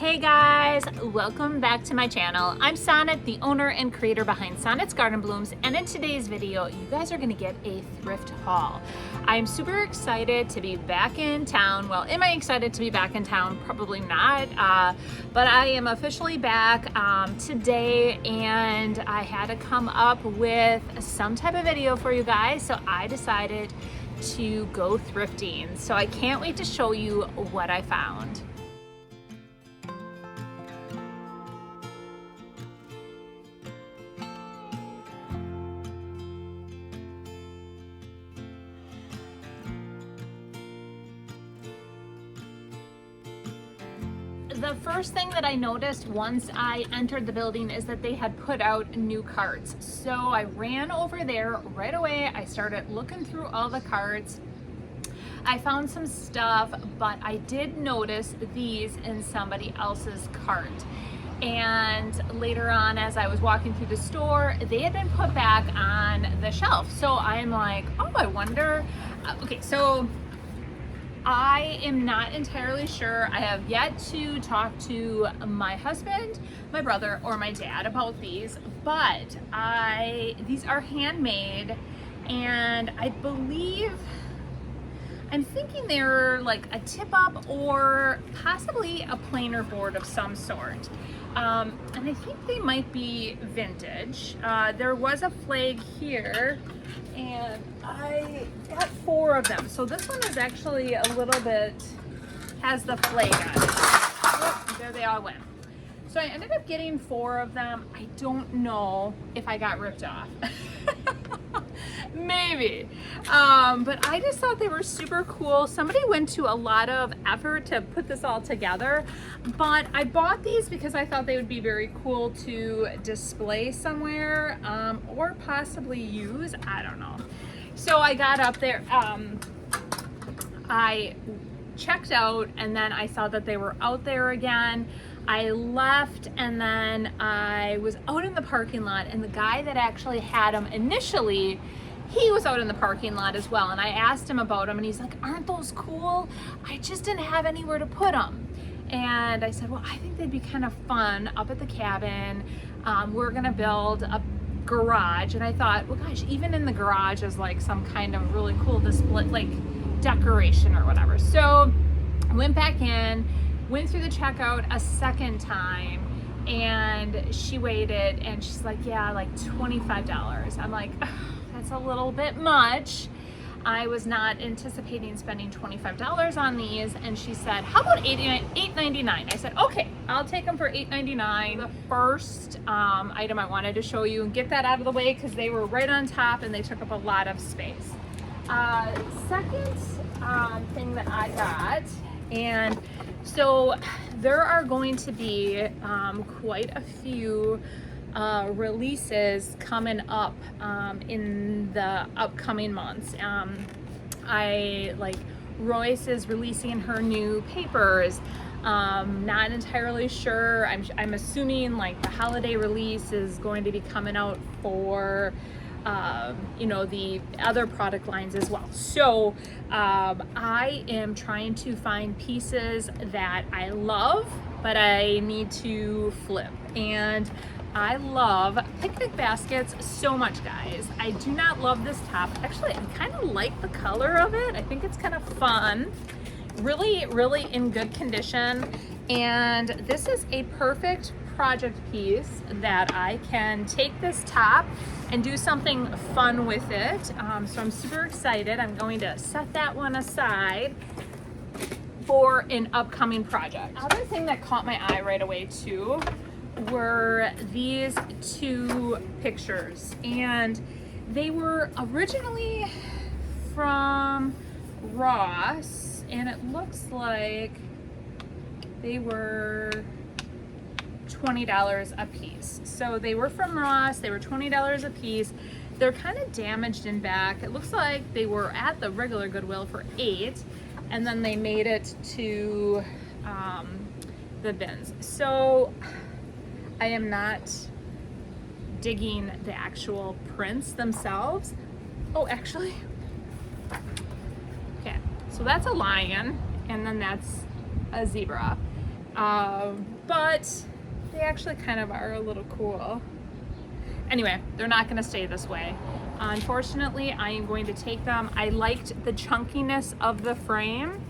Hey guys, welcome back to my channel. I'm Sonnet, the owner and creator behind Sonnet's Garden Blooms, and in today's video, you guys are gonna get a thrift haul. I'm super excited to be back in town. Well, am I excited to be back in town? Probably not, but I am officially back today, and I had to come up with some type of video for you guys, so I decided to go thrifting. So I can't wait to show you what I found. The first thing that I noticed once I entered the building is that they had put out new carts. So I ran over there right away. I started looking through all the carts. I found some stuff, but I did notice these in somebody else's cart. And later on, as I was walking through the store, they had been put back on the shelf. So I'm like, oh, I wonder. Okay, so I am not entirely sure. I have yet to talk to my husband, my brother, or my dad about these, but these are handmade, and I believe, I'm thinking they're like a tip up or possibly a planer board of some sort. And I think they might be vintage. There was a flag here, and I got 4 of them. So this one is actually a little bit, has the flag on it. Oh, there they all went. So I ended up getting 4 of them. I don't know if I got ripped off. Maybe. But I just thought they were super cool. Somebody went to a lot of effort to put this all together, but I bought these because I thought they would be very cool to display somewhere, or possibly use, I don't know. So I got up there, I checked out, and then I saw that they were out there again. I left, and then I was out in the parking lot, and the guy that actually had them initially, he was out in the parking lot as well, and I asked him about them, and he's like, aren't those cool? I just didn't have anywhere to put them. And I said, well, I think they'd be kind of fun up at the cabin. We're gonna build a garage, and I thought, well gosh, even in the garage is like some kind of really cool display, like decoration or whatever. So I went back in, went through the checkout a second time, and she waited, and she's like, yeah, like $25. I'm like, that's a little bit much. I was not anticipating spending $25 on these, and she said, how about $8.99? I said, okay, I'll take them for $8.99. The first item I wanted to show you and get that out of the way because they were right on top and they took up a lot of space. Second thing that I got, and so there are going to be quite a few releases coming up in the upcoming months. Royce is releasing her new papers. Not entirely sure. I'm assuming like the holiday release is going to be coming out for the other product lines as well. So I am trying to find pieces that I love, but I need to flip. And I love picnic baskets so much, guys. I do not love this top. Actually, I kind of like the color of it. I think it's kind of fun. Really, really in good condition. And this is a perfect project piece that I can take this top and do something fun with it. So I'm super excited. I'm going to set that one aside for an upcoming project. Other thing that caught my eye right away too were these 2 pictures, and they were originally from Ross, and it looks like they were $20 a piece. So they were from Ross, they were $20 a piece. They're kind of damaged in back. It looks like they were at the regular Goodwill for $8, and then they made it to the bins. So I am not digging the actual prints themselves. Oh, actually, okay, so that's a lion, and then that's a zebra. but they actually kind of are a little cool. Anyway, they're not going to stay this way. Unfortunately, I am going to take them. I liked the chunkiness of the frame,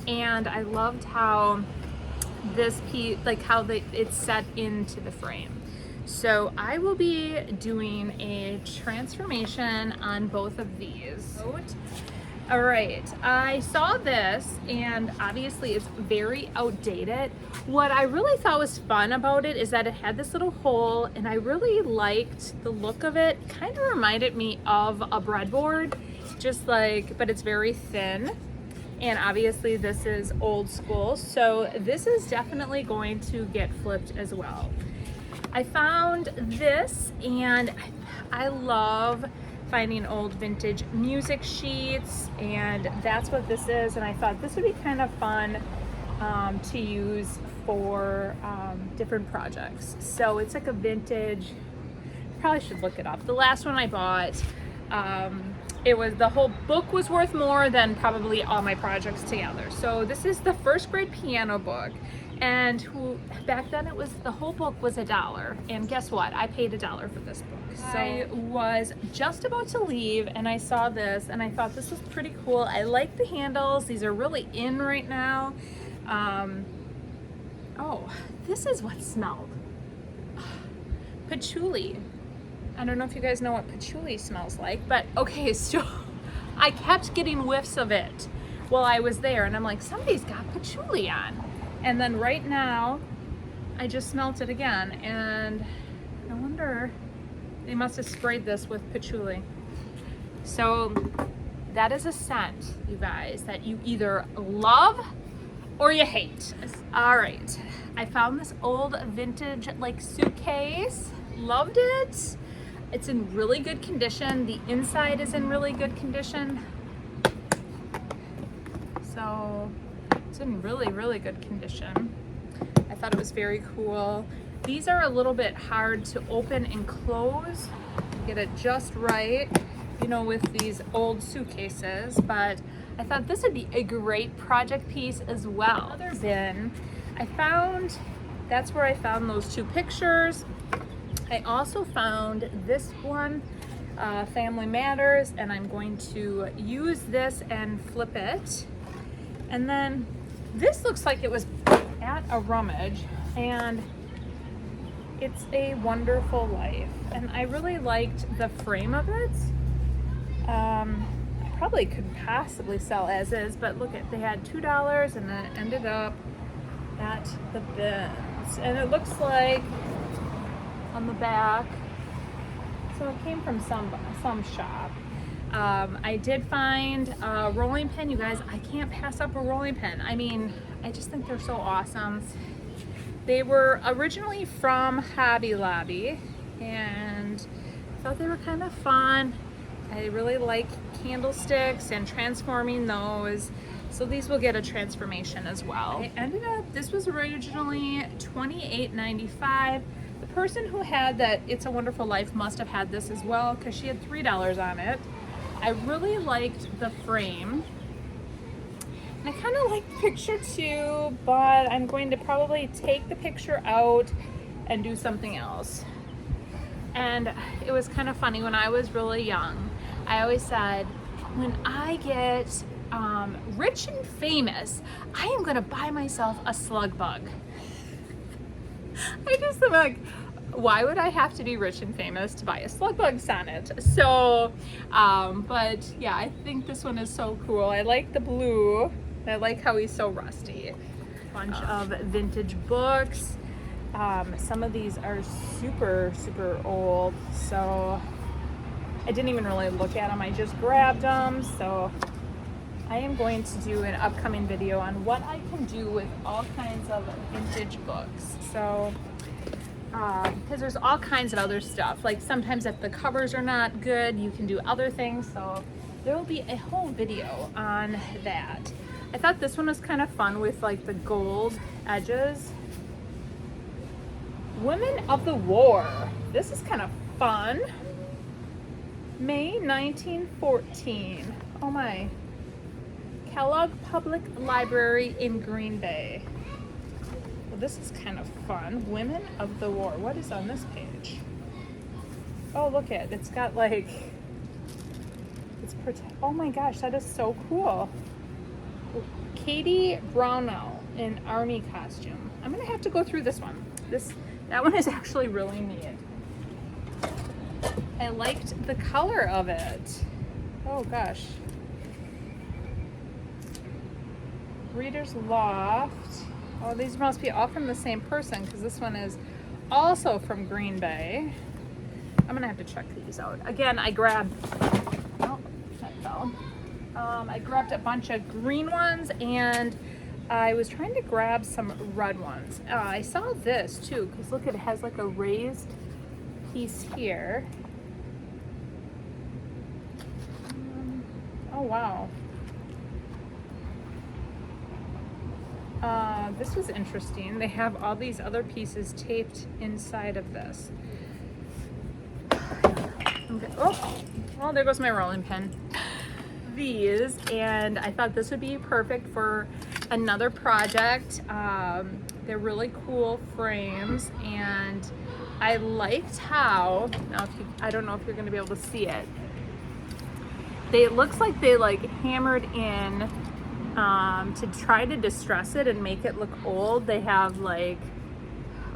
and I loved how this piece, like how it's set into the frame. So I will be doing a transformation on both of these. All right, I saw this, and obviously it's very outdated. What I really thought was fun about it is that it had this little hole, and I really liked the look of it. Kind of reminded me of a breadboard, just like, but it's very thin. And obviously this is old school, so this is definitely going to get flipped as well. I found this, and I love finding old vintage music sheets, and that's what this is. And I thought this would be kind of fun to use for different projects. So it's like a vintage, probably should look it up. The last one I bought, it was, the whole book was worth more than probably all my projects together. So this is the first grade piano book, and back then it was, the whole book was $1, and guess what? I paid $1 for this book. So I was just about to leave, and I saw this, and I thought this was pretty cool. I like the handles. These are really in right now. Oh, this is what smelled. Patchouli. I don't know if you guys know what patchouli smells like, but okay, so I kept getting whiffs of it while I was there, and I'm like, somebody's got patchouli on. And then right now, I just smelt it again, and I wonder, they must have sprayed this with patchouli. So that is a scent, you guys, that you either love or you hate. All right, I found this old vintage like suitcase, loved it. It's in really good condition. The inside is in really good condition. So it's in really, really good condition. I thought it was very cool. These are a little bit hard to open and close, get it just right, you know, with these old suitcases, but I thought this would be a great project piece as well. Another bin, I found, that's where I found those two pictures. I also found this one, Family Matters, and I'm going to use this and flip it. And then this looks like it was at a rummage, and it's A Wonderful Life. And I really liked the frame of it. I probably could possibly sell as is, but look at, they had $2 and then it ended up at the bins. And it looks like on the back, so it came from some shop. I did find a rolling pin. You guys, I can't pass up a rolling pin. I mean, I just think they're so awesome. They were originally from Hobby Lobby, and I thought they were kind of fun. I really like candlesticks and transforming those. So these will get a transformation as well. It ended up, this was originally $28.95. The person who had that It's a Wonderful Life must have had this as well, because she had $3 on it. I really liked the frame. I kind of like the picture too, but I'm going to probably take the picture out and do something else. And it was kind of funny, when I was really young, I always said, when I get rich and famous, I am gonna buy myself a slug bug. I just am like, why would I have to be rich and famous to buy a slug bug sonnet? So, but yeah, I think this one is so cool. I like the blue. I like how he's so rusty. Bunch of vintage books. Some of these are super, super old, so I didn't even really look at them. I just grabbed them. So I am going to do an upcoming video on what I can do with all kinds of vintage books. So, because there's all kinds of other stuff. Like sometimes if the covers are not good, you can do other things. So there will be a whole video on that. I thought this one was kind of fun with like the gold edges. Women of the War. This is kind of fun. May 1914. Oh my. Kellogg Public Library in Green Bay. this is kind of fun. Women of the War. What is on this page? Oh, look at it. It's got like, oh my gosh, that is so cool. Katie Brownell in army costume. I'm gonna have to go through this one. That one is actually really neat. I liked the color of it. Oh gosh. Reader's Loft. Oh, these must be all from the same person because this one is also from Green Bay. I'm gonna have to check these out. Again, I grabbed, oh, that fell. I grabbed a bunch of green ones and I was trying to grab some red ones. I saw this too, because look, it has like a raised piece here. Oh wow. This was interesting. They have all these other pieces taped inside of this. Okay. Oh, well, there goes my rolling pin. These, and I thought this would be perfect for another project. They're really cool frames, and I liked how, now I don't know if you're going to be able to see it. It looks like they like hammered in to try to distress it and make it look old. They have like,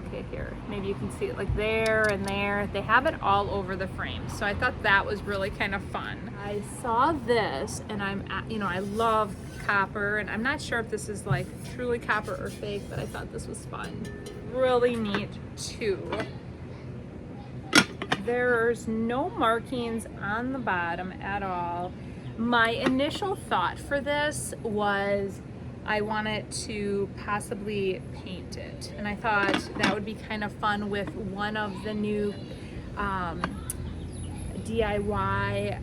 okay, here, maybe you can see it like there and there. They have it all over the frame. So I thought that was really kind of fun. I saw this and I love copper, and I'm not sure if this is like truly copper or fake, but I thought this was fun. Really neat too. There's no markings on the bottom at all. My initial thought for this was I wanted to possibly paint it, and I thought that would be kind of fun with one of the new DIY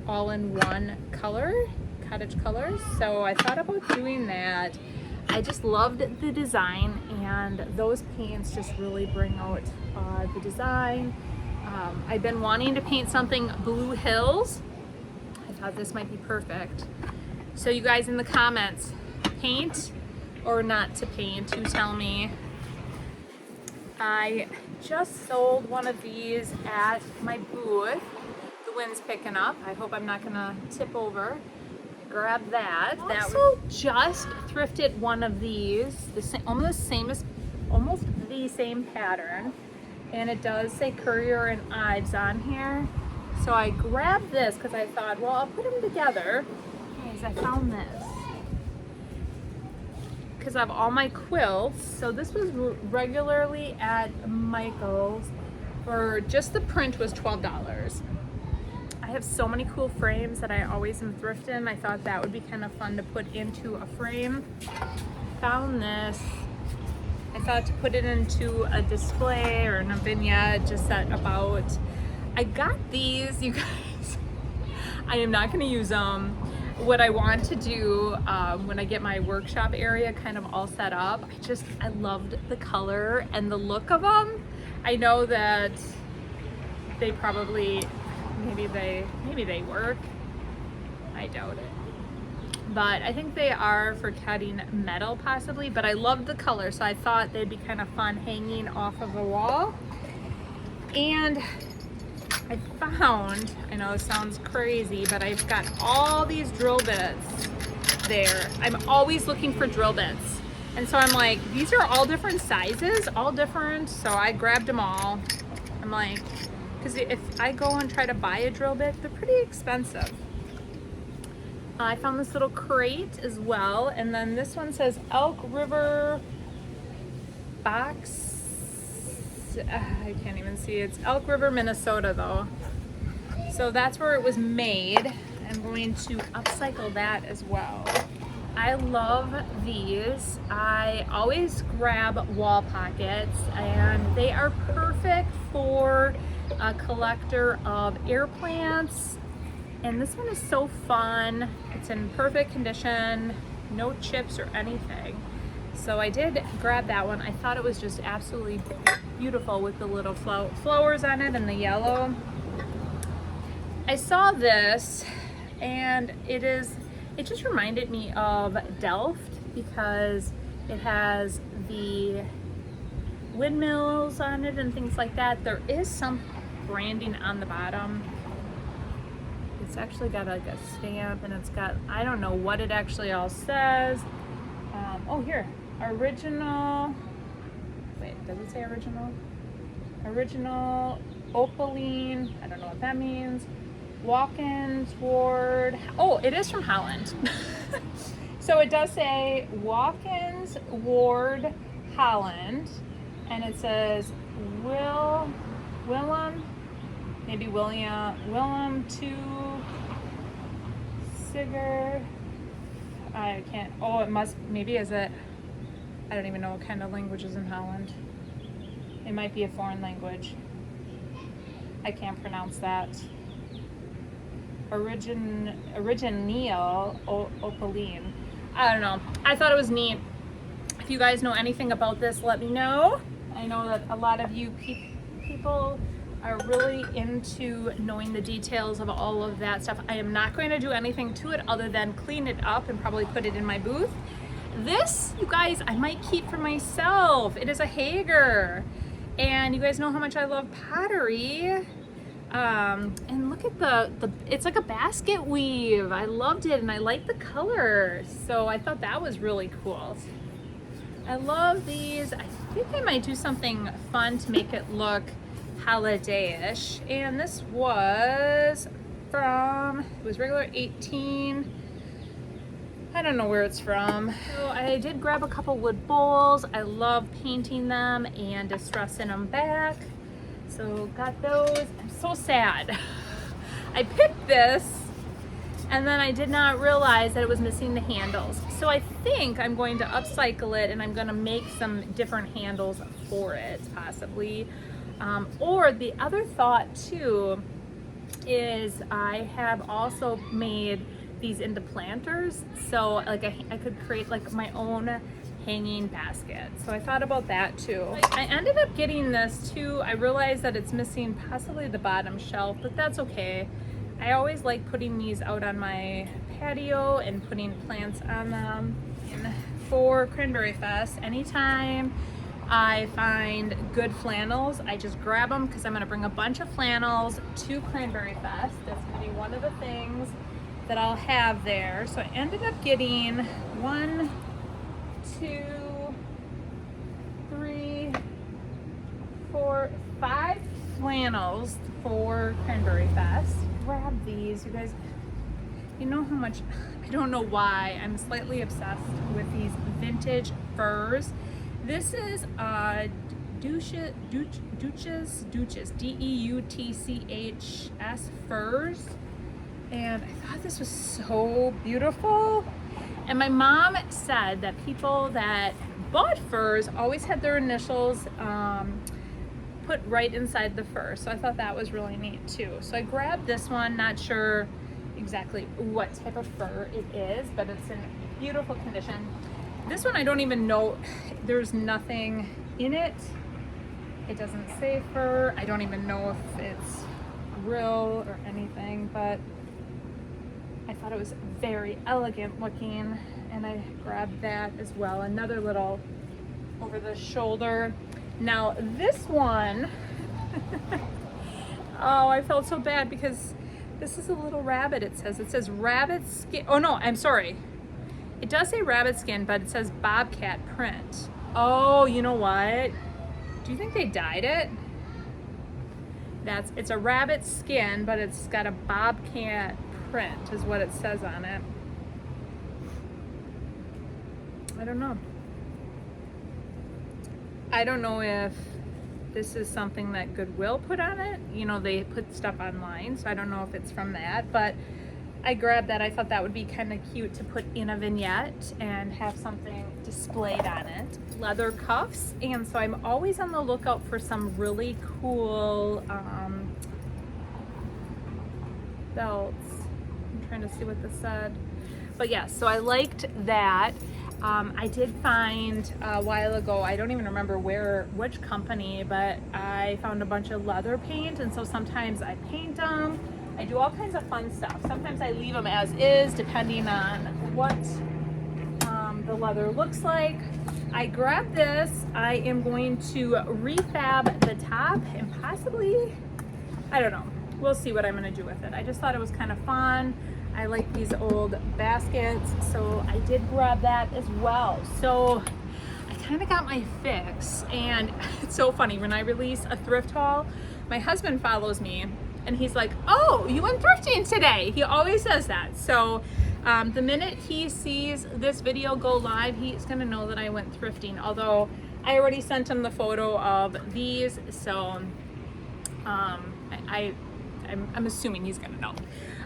all-in-one cottage colors. So I thought about doing that. I just loved the design, and those paints just really bring out the design. I've been wanting to paint something Blue Hills. I thought this might be perfect. So you guys in the comments, paint or not to paint, you tell me. I just sold one of these at my booth. The wind's picking up. I hope I'm not gonna tip over. Grab that. Also just thrifted one of these, almost the same pattern. And it does say Courier and Ives on here. So I grabbed this because I thought, well, I'll put them together. Guys, I found this because of all my quilts. So this was regularly at Michael's for just the print was $12. I have so many cool frames that I always am thrifting. I thought that would be kind of fun to put into a frame. Found this. I thought to put it into a display or in a vignette, just set about. I got these, you guys. I am not gonna use them. What I want to do when I get my workshop area kind of all set up, I loved the color and the look of them. I know that they probably, maybe they work. I doubt it. But I think they are for cutting metal possibly, but I loved the color, so I thought they'd be kind of fun hanging off of a wall. And I found, I know it sounds crazy, but I've got all these drill bits there. I'm always looking for drill bits. And so I'm like, these are all different sizes, all different, so I grabbed them all. I'm like, because if I go and try to buy a drill bit, they're pretty expensive. I found this little crate as well, and then this one says Elk River Box. I can't even see. It's Elk River, Minnesota though. So that's where it was made. I'm going to upcycle that as well. I love these. I always grab wall pockets, and they are perfect for a collector of air plants. And this one is so fun. It's in perfect condition, no chips or anything. So I did grab that one. I thought it was just absolutely beautiful with the little flowers on it and the yellow. I saw this, and it just reminded me of Delft, because It has the windmills on it and things like that. There is some branding on the bottom. It's actually got like a stamp, and it's got, I don't know what it actually all says. Oh, here, original, wait, does it say original? Original opaline, I don't know what that means. Walk-ins Ward, oh, it is from Holland. So it does say Walk-ins Ward Holland, and it says Willem to Sigurd. I can't, oh, it must, maybe is it, I don't even know what kind of language is in Holland. It might be a foreign language. I can't pronounce that. Original opaline. I don't know. I thought it was neat. If you guys know anything about this, let me know. I know that a lot of you people are really into knowing the details of all of that stuff. I am not going to do anything to it other than clean it up and probably put it in my booth. This, you guys, I might keep for myself. It is a Hager. And you guys know how much I love pottery. And look at the it's like a basket weave. I loved it, and I like the color. So I thought that was really cool. I love these. I think I might do something fun to make it look holiday-ish. And this was from, it was regular 18. I don't know where it's from. So I did grab a couple wood bowls. I love painting them and distressing them back. So got those. I'm so sad. I picked this and then I did not realize that it was missing the handles. So I think I'm going to upcycle it and I'm going to make some different handles for it, possibly. Or the other thought too is I have also made these into planters, so like I could create like my own hanging basket. So I thought about that too. I ended up getting this too. I realized that it's missing possibly the bottom shelf, but that's okay. I always like putting these out on my patio and putting plants on them. And for Cranberry Fest, anytime I find good flannels, I just grab them because I'm going to bring a bunch of flannels to Cranberry Fest. That's going to be one of the things that I'll have there. So I ended up getting 1, 2, 3, 4, 5 flannels for Cranberry Fest. Grab these, you guys. You know how much, I don't know why, I'm slightly obsessed with these vintage furs. This is Deutsches, D-E-U-T-C-H-S furs. And I thought this was so beautiful. And my mom said that people that bought furs always had their initials put right inside the fur. So I thought that was really neat too. So I grabbed this one, not sure exactly what type of fur it is, but it's in beautiful condition. This one I don't even know, there's nothing in it. It doesn't say fur. I don't even know if it's real or anything, but I thought it was very elegant looking, and I grabbed that as well. Another little over the shoulder. Now this one, oh, I felt so bad because this is a little rabbit. It says rabbit skin. Oh no, I'm sorry. It does say rabbit skin, but it says bobcat print. Oh, you know what? Do you think they dyed it? It's a rabbit skin, but it's got a bobcat print is what it says on it. I don't know. I don't know if this is something that Goodwill put on it. You know, they put stuff online, so I don't know if it's from that, but I grabbed that. I thought that would be kind of cute to put in a vignette and have something displayed on it. Leather cuffs, and so I'm always on the lookout for some really cool belts. I'm trying to see what this said. But yeah, so I liked that. I did find a while ago, I don't even remember which company, but I found a bunch of leather paint, and so sometimes I paint them. I do all kinds of fun stuff. Sometimes I leave them as is, depending on what the leather looks like. I grabbed this. I am going to refab the top and possibly, I don't know, we'll see what I'm gonna do with it. I just thought it was kind of fun. I like these old baskets, so I did grab that as well. So I kind of got my fix, and it's so funny, when I release a thrift haul, my husband follows me and he's like, oh, you went thrifting today. He always says that. So the minute he sees this video go live, he's gonna know that I went thrifting, although I already sent him the photo of these, so I'm assuming he's gonna know.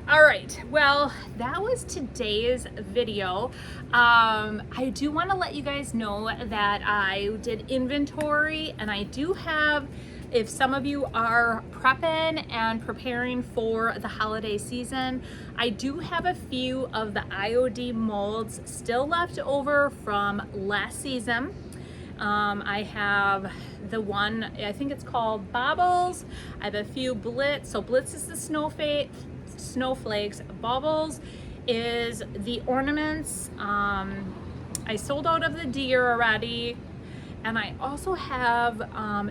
All right, well, that was today's video. I do want to let you guys know that I did inventory, and I do have, if some of you are prepping and preparing for the holiday season, I do have a few of the IOD molds still left over from last season. I have the one, I think it's called Baubles. I have a few Blitz. So Blitz is the snowflakes. Baubles is the ornaments. I sold out of the deer already. And I also have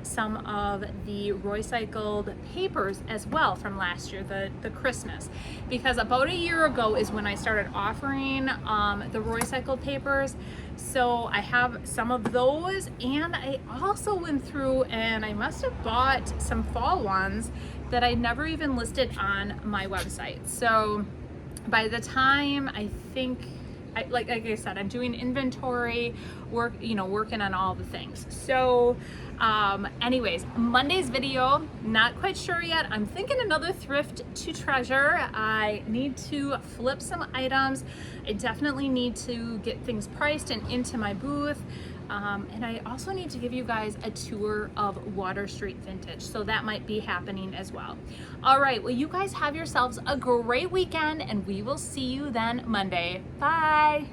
some of the recycled papers as well from last year, the Christmas. Because about a year ago is when I started offering the recycled papers. So I have some of those, and I also went through and I must have bought some fall ones that I never even listed on my website. So by the time I think, like I said, I'm doing inventory work, working on all the things. So anyways, Monday's video, not quite sure yet. I'm thinking another thrift to treasure. I need to flip some items. I definitely need to get things priced and into my booth. And I also need to give you guys a tour of Water Street Vintage. So that might be happening as well. All right, well, you guys have yourselves a great weekend, and we will see you then Monday. Bye.